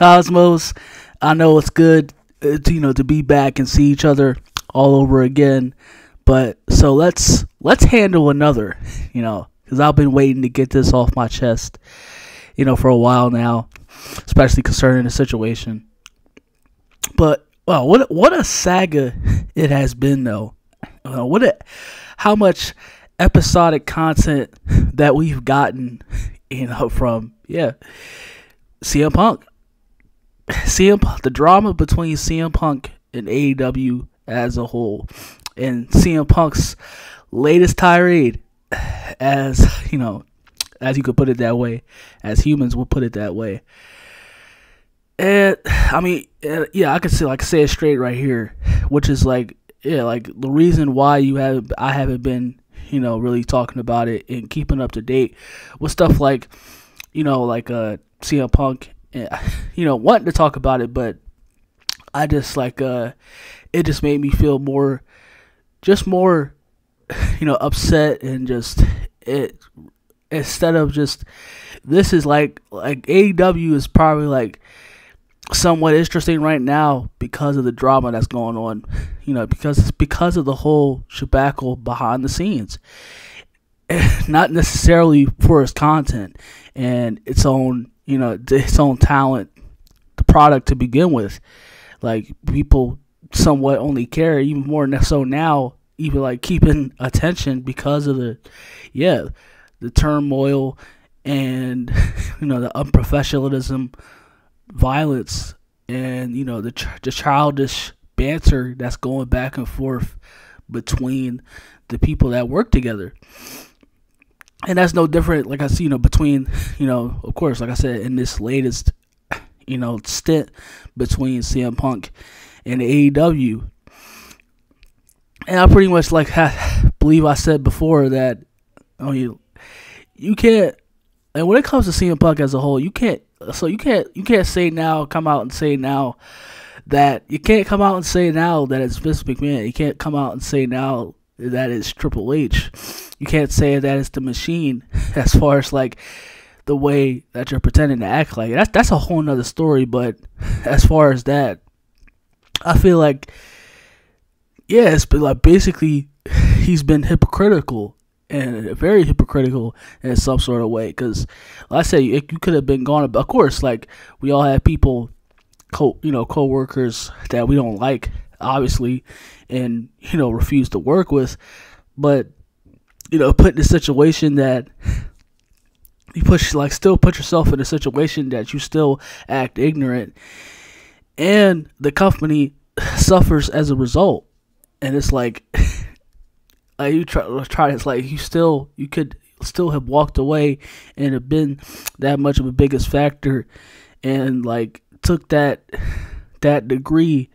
Cosmos. I know it's good, to be back and see each other all over again. But so let's handle another, because I've been waiting to get this off my chest, for a while now, especially concerning the situation. But wow, what a saga it has been, though. How much episodic content that we've gotten, from CM Punk. The drama between CM Punk and AEW as a whole, and CM Punk's latest tirade, as you could put it that way, as humans would put it that way. And I could say it straight right here, which is like the reason why I haven't been really talking about it and keeping up to date with stuff like CM Punk, wanting to talk about it, but I just it just made me feel more upset, and just it, instead of just, this is like AEW is probably somewhat interesting right now because of the drama that's going on, because of the whole shebackle behind the scenes, not necessarily for its content and its own talent, the product to begin with. Like, people somewhat only care, even more so now, even keeping attention because of the turmoil and the unprofessionalism, violence, and the childish banter that's going back and forth between the people that work together. And that's no different, like I see, between, of course, like I said, in this latest, stint between CM Punk and AEW. And I pretty much believe I said before that, you can't, and when it comes to CM Punk as a whole, you can't say now, come out and say now that, you can't come out and say now that it's Vince McMahon. You can't come out and say now that it's Triple H. You can't say that it's the Machine, as far as the way that you're pretending to act like it. That's a whole nother story. But as far as that, I feel it's been basically he's been hypocritical, and very hypocritical in some sort of way. Because I say you could have been gone. Of course, we all have people, co-workers that we don't like, obviously, and refuse to work with. But put in a situation that you still put yourself in a situation that you still act ignorant, and the company suffers as a result. And it's you try. It's you could still have walked away and have been that much of a biggest factor, and took that degree,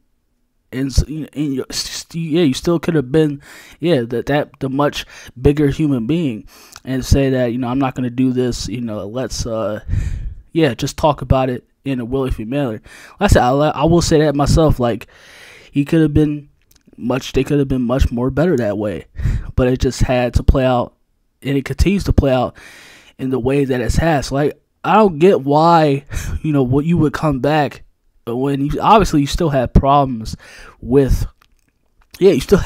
and you still could have been the much bigger human being, and say that I'm not going to do this. Let's just talk about it in a willful manner. Like I said, I will say that myself. He could have been they could have been much more better that way, but it just had to play out, and it continues to play out in the way that it has. I don't get why, what you would come back when you still have problems with, you still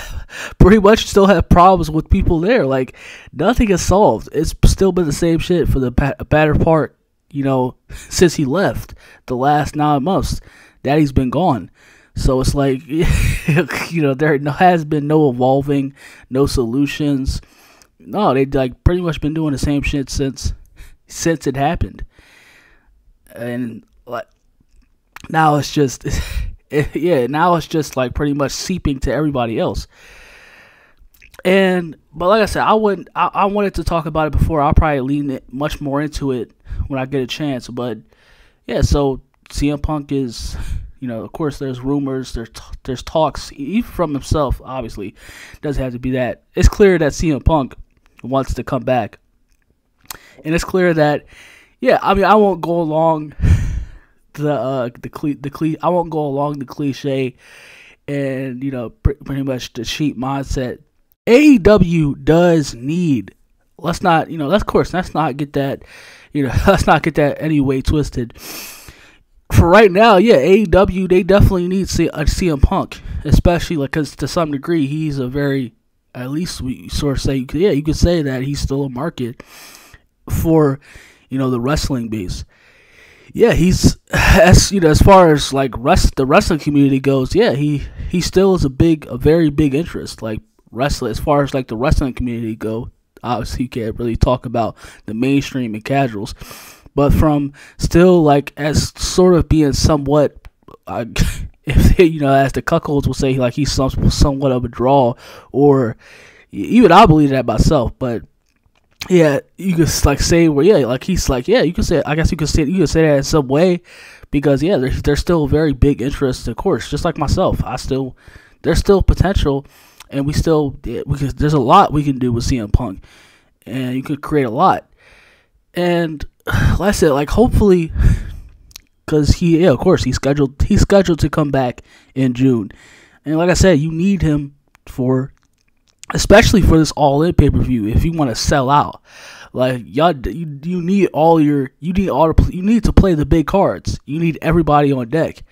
pretty much still have problems with people there. Nothing is solved. It's still been the same shit for the better part, since he left the last 9 months that he's been gone. So it's there has been no evolving, no solutions. No, they pretty much been doing the same shit since it happened. And now it's just pretty much seeping to everybody else. But like I said, I wanted to talk about it before. I'll probably lean it much more into it when I get a chance. But so CM Punk is, of course, there's rumors, there's talks, even from himself. Obviously, doesn't have to be that. It's clear that CM Punk wants to come back, and it's clear that, I won't go along the cliche, and pretty much the cheap mindset. AEW does need. Let's not get that. Let's not get that any way twisted. for right now, yeah, AEW, they definitely need CM Punk, especially like because to some degree he's a very, at least we sort of say, yeah, you could say that he's still a market for, the wrestling base. Yeah, he's as far as like the wrestling community goes, yeah, he still is a very big interest. Like wrestling, as far as like the wrestling community go, obviously you can't really talk about the mainstream and casuals, but from still like as sort of being somewhat, if as the cuckolds will say, like he's somewhat of a draw, or even I believe that myself, but. Yeah, you could like say where like he's like you could say, I guess you could say that in some way, because there's still very big interest, of course, just like myself. There's still potential, and there's a lot we can do with CM Punk, and you could create a lot, and like I said, like hopefully, because of course he's scheduled to come back in June, and like I said, you need him especially for this All-In pay-per-view, if you want to sell out. Like y'all, you need to play the big cards. You need everybody on deck.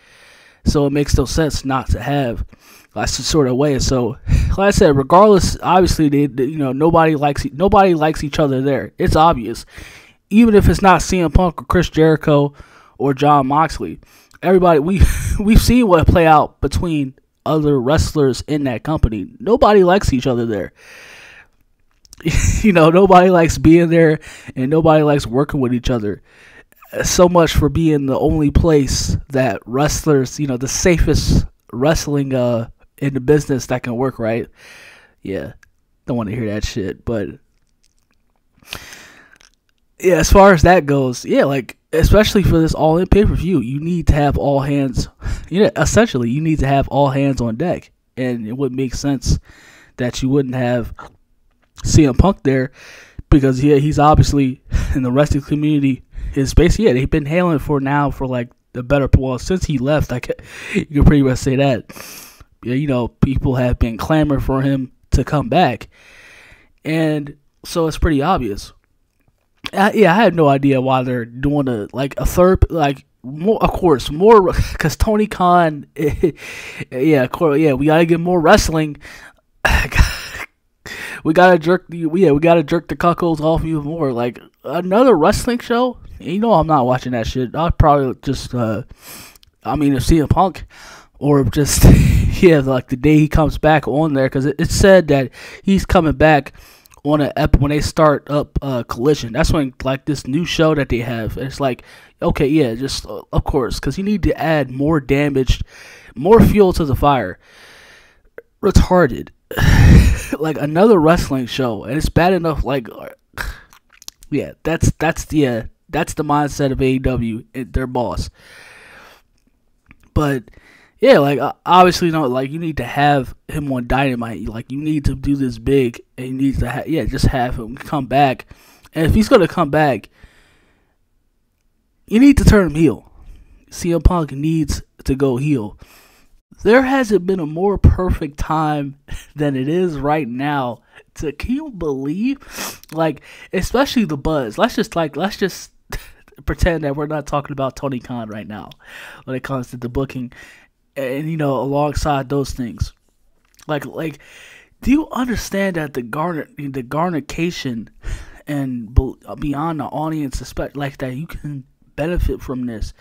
So it makes no sense not to have that sort of way. So like I said, regardless, obviously nobody likes each other there. It's obvious. Even if it's not CM Punk or Chris Jericho or Jon Moxley, everybody we've seen what play out between other wrestlers in that company. Nobody likes each other there. Nobody likes being there, and nobody likes working with each other. So much for being the only place that wrestlers, the safest wrestling in the business that can work, right? Yeah, don't want to hear that shit, but yeah, as far as that goes, yeah, like especially for this All-In pay-per-view, you need to have all hands. Essentially, you need to have all hands on deck, and it would make sense that you wouldn't have CM Punk there, because he's obviously in the wrestling community. His space, they've been hailing for like the better. Well, since he left, you can pretty much say that. Yeah, people have been clamoring for him to come back, and so it's pretty obvious. I had no idea why they're doing a third, like, more, of course, more, because Tony Khan, we gotta get more wrestling. we gotta jerk the cuckolds off you more. Like another wrestling show. I'm not watching that shit. I'll probably just, if CM Punk, or just like the day he comes back on there, because it said that he's coming back on when they start up Collision. That's when, like, this new show that they have, it's like, okay, yeah, just of course, because you need to add more fuel to the fire. Retarded. Like another wrestling show, and it's bad enough. Like, yeah, that's the mindset of AEW, their boss. But yeah, like obviously, like you need to have him on Dynamite. Like you need to do this big, and you need to just have him come back. And if he's gonna come back, you need to turn him heel. CM Punk needs to go heel. There hasn't been a more perfect time than it is right now. Can you believe? Like, especially the buzz. Let's just pretend that we're not talking about Tony Khan right now when it comes to the booking, and alongside those things. Like, do you understand that the garnication and beyond the audience, like that, you can benefit from this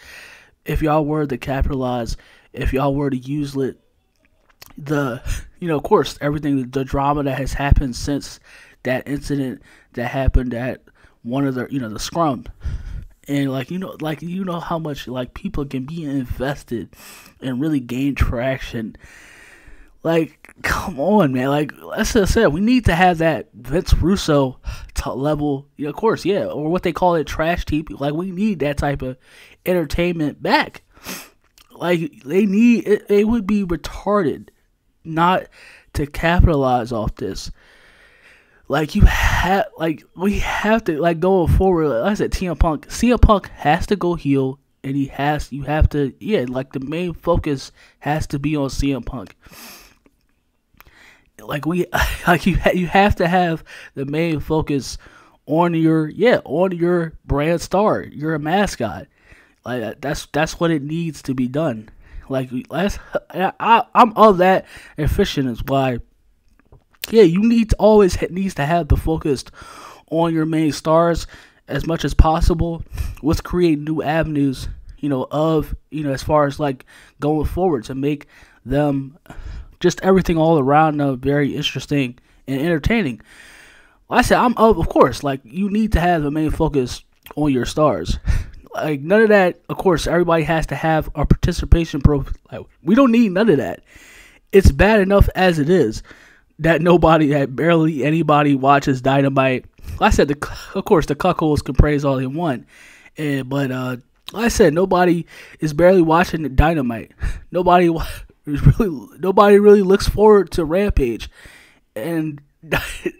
if y'all were to capitalize, if y'all were to use it, of course, everything, the drama that has happened since that incident that happened at one of the scrum, and how much like people can be invested and really gain traction. Like, come on, man. Like, as I said, we need to have that Vince Russo level, of course, yeah, or what they call it, trash TV. Like, we need that type of entertainment back. Like, it would be retarded not to capitalize off this. Like, we have to, like, going forward, like I said, CM Punk has to go heel, and the main focus has to be on CM Punk. Like, you have to have the main focus on your brand star, your mascot. Like that's what it needs to be done. I'm of that efficient is why. Yeah, you need to always needs to have the focus on your main stars as much as possible with creating new avenues, as far as like going forward to make them just everything all around them very interesting and entertaining. Like I said, of course, like you need to have the main focus on your stars. Like none of that, of course, everybody has to have a participation like, we don't need none of that. It's bad enough as it is that barely anybody watches Dynamite. Like I said, of course, the cuckolds can praise all they want, but like I said, nobody is barely watching the Dynamite. Nobody really looks forward to Rampage, and like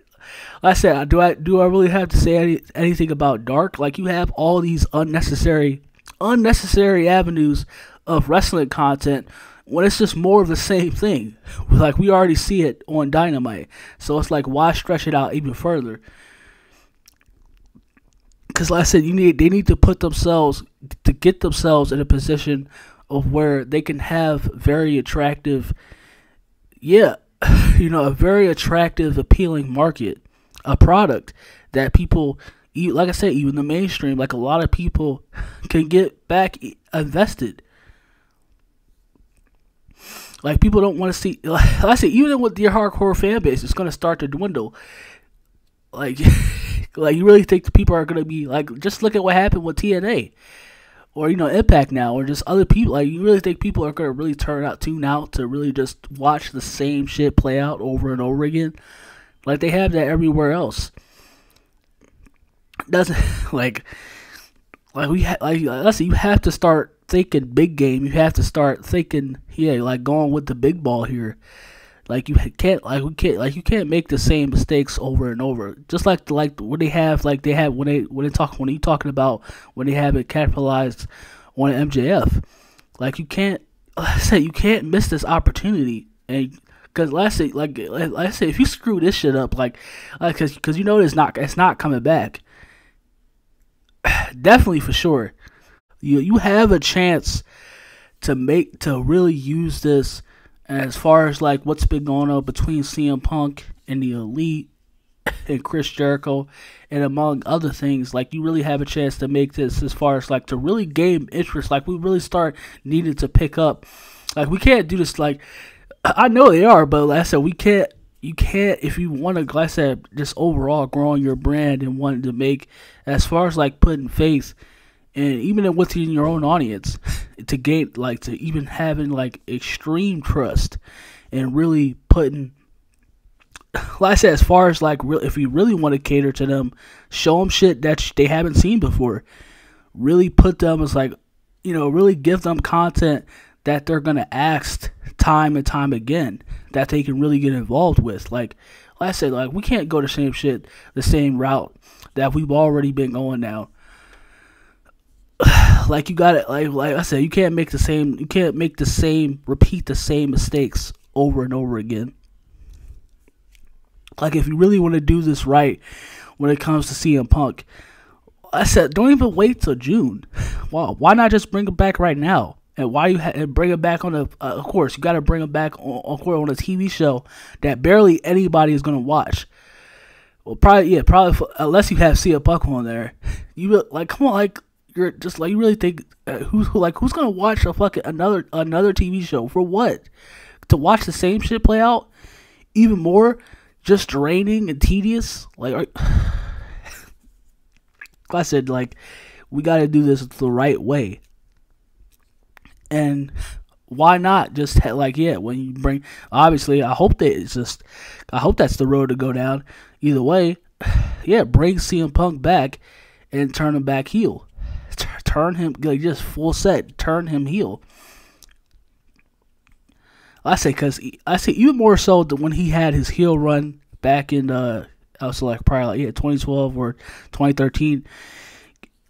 I said, do I really have to say anything about Dark? Like you have all these unnecessary avenues of wrestling content when it's just more of the same thing. Like we already see it on Dynamite, so it's like why stretch it out even further? Because like I said, they need to get themselves in a position of where they can have very attractive, a very attractive, appealing market, a product that people, like I said, even the mainstream, like a lot of people can get back invested. Like people don't want to see, like I said, even with your hardcore fan base, it's going to start to dwindle. Like, like you really think the people are going to be like, just look at what happened with TNA or, Impact now, or just other people. Like you really think people are going to really tune out to really just watch the same shit play out over and over again? Like they have that everywhere else. Doesn't like listen, you have to start thinking big game. You have to start thinking, like going with the big ball here. Like you can't make the same mistakes over and over. Just like when you talking about when they haven't capitalized on MJF. Like you can't miss this opportunity. And because like I say, if you screw this shit up, because it's not coming back. Definitely for sure. You have a chance to really use this as far as like what's been going on between CM Punk and the Elite and Chris Jericho and among other things. Like you really have a chance to make this as far as like to really gain interest. Like we really start needing to pick up. Like we can't do this. Like I know they are, but like I said, you can't if you want to, like I said, just overall growing your brand and wanting to make as far as like putting faith and even within your own audience to gain, like to even having like extreme trust and really putting, like I said, as far as like if you really want to cater to them, show them shit that they haven't seen before. Really put them as like, really give them content that they're gonna ask time and time again that they can really get involved with. Like I said, like we can't go the same route that we've already been going now. Like you got it. Like I said, you can't repeat the same mistakes over and over again. Like if you really want to do this right when it comes to CM Punk, I said don't even wait till June. Wow, why not just bring him back right now? And why and bring him back on of course you got to bring him back on a TV show that barely anybody is gonna watch. Well, probably unless you have CM Punk on there. Come on, like. You're just like you really think who's gonna watch another TV show for what? To watch the same shit play out, even more, just draining and tedious. Like I said, like we got to do this the right way, and why not just when you bring? Obviously, I hope that's the road to go down. Either way, bring CM Punk back and turn him back heel. Turn him just full set. Turn him heel. I say even more so than when he had his heel run back in probably 2012 or 2013.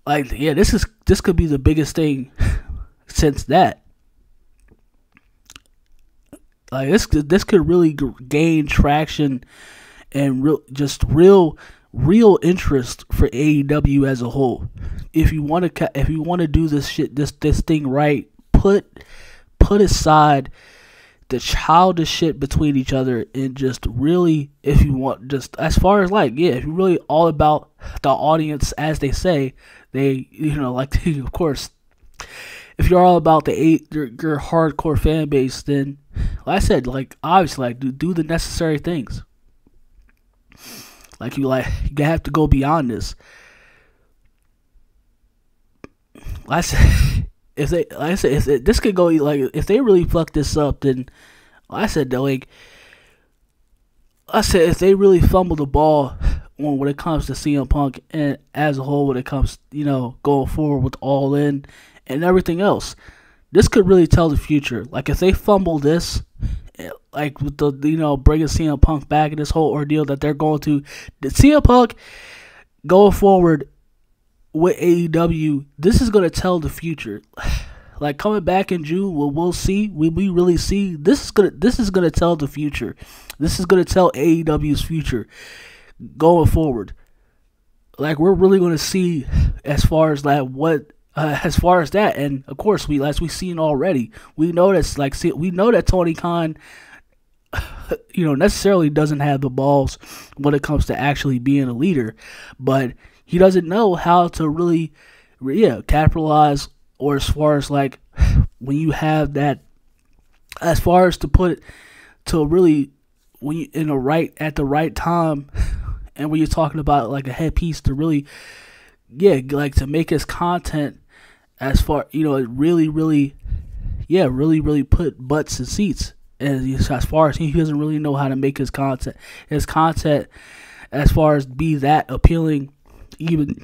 This could be the biggest thing since that. Like this could really gain traction and real real interest for AEW as a whole. If you want to do this thing right, put aside the childish shit between each other, and just really, if you want, just as far as like, yeah, if you're really all about the audience, as they say, they, like, of course, if you're all about your hardcore fan base, then, like I said, like, obviously, like, do the necessary things. Like, you have to go beyond this. Like I said, if this could go, like, if they really fuck this up, then, like I said, if they really fumble the ball when it comes to CM Punk and as a whole, when it comes, going forward with All In and everything else, this could really tell the future. Like, if they fumble this, like with the, bringing CM Punk back and this whole ordeal that they're going to, CM Punk going forward with AEW, this is going to tell the future. Like, coming back in June, we'll see. We really see. This is gonna tell the future. This is gonna tell AEW's future going forward. Like, we're really gonna see as far as that and of course, as we've seen already, we know that Tony Khan, necessarily doesn't have the balls when it comes to actually being a leader, but he doesn't know how to really, capitalize, or as far as like when you have that, as far as to put it to really when you at the right time, and when you're talking about like a headpiece to really, like to make his content as far, really put butts in seats. And as far as he doesn't really know how to make his content as far as be that appealing, even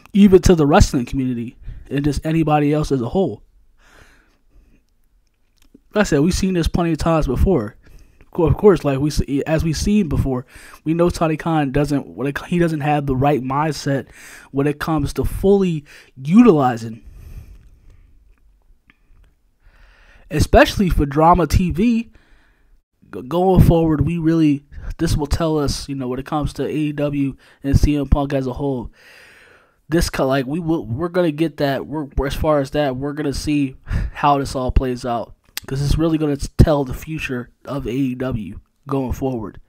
to the wrestling community and just anybody else as a whole. Like I said, we've seen this plenty of times before. Of course, like as we've seen before, we know Tony Khan doesn't have the right mindset when it comes to fully utilizing, especially for drama TV. Going forward, this will tell us, when it comes to AEW and CM Punk as a whole. We're gonna get that. As far as that, we're gonna see how this all plays out, because it's really gonna tell the future of AEW going forward.